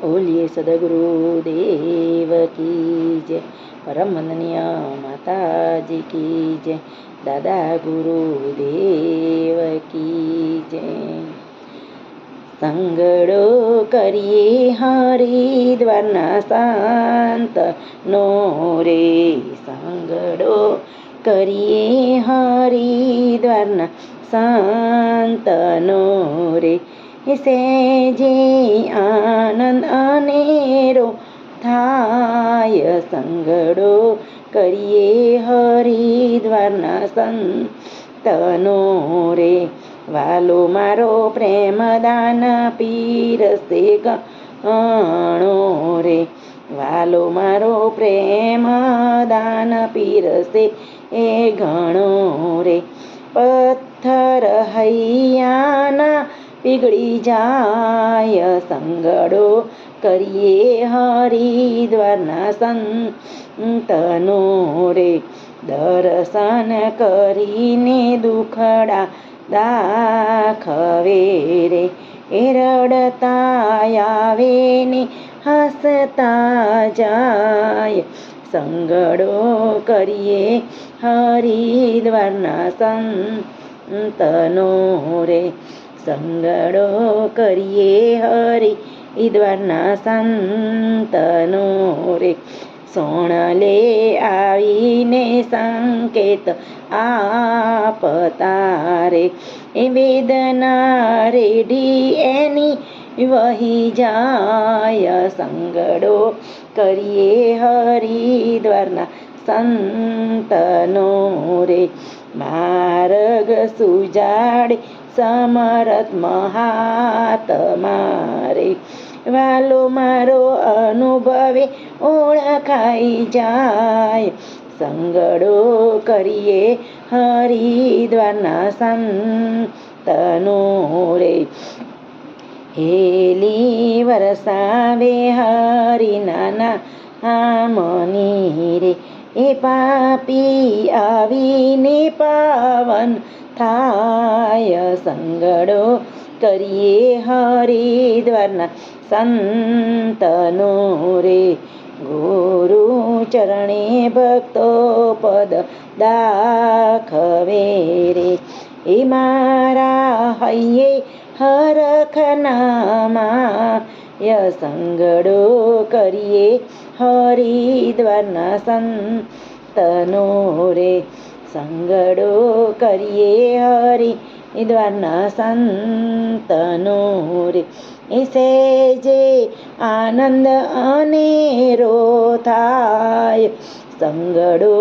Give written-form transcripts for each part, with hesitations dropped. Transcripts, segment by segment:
બોલીએ સદગુરુદેવ કી જય, પરમ વંદનીય માતાજી કી જય, દાદા ગુરુદેવ કી જય. સંગડો કરીએ હરિદ્વારના સંતનો રે, સંગડો કરીએ હરિદ્વારના સંતનો રે, સેજે આનંદ અનેરો થાય. સંગડો કરીએ હરિદ્વારના સંતનો રે, વાલો મારો પ્રેમદાન પીરસે ગણો રે, વાલો મારો પ્રેમદાન પીરસે એ ગણો રે. પથ્થર હૈયાના પીગળી જાય, સંગડો કરીએ હરિદ્વારના સંતનો રે, દર્શન કરીને દુખડા દાખવે રે, એ રડતા આવે ને હસતા જાય. સંગડો કરીએ હરિદ્વારના સંતનો રે, સંગડો કરીએ હરિદ્વારના સંતનો રે. સોણલે આવીને સંકેત આપતા રે, એ વેદના રેડી એની વહી જાય. સંગડો કરીએ હરિદ્વારના સંતનો રે, માર્ગ સુજાડે સમરથ મહાત્મા રે, વાલો મારો અનુભવે ઓળખાઈ જાય. સંગડો કરીએ હરિદ્વારના સંતનો રે, હેલી વરસાવે હરિના નામની રે, એ પાપી આવીને પાવન થાય. સંગડો કરીએ હરિદ્વારના સંતનો રે, ગુરુ ચરણે ભક્તો પદ દાખવે રે, એ મારા હૈયે હરખનામાય. સંગડો કરીએ હરિદ્વારના સંતનો રે, સંગડો કરીએ હરિદ્વારના સંતનો રે, એ સેજે આનંદ અનેરો થાય. સંગડો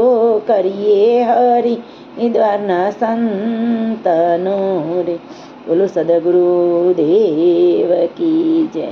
કરીએ હરિદ્વારના સંતનો રે. બોલો સદગુરુદેવ કી જય.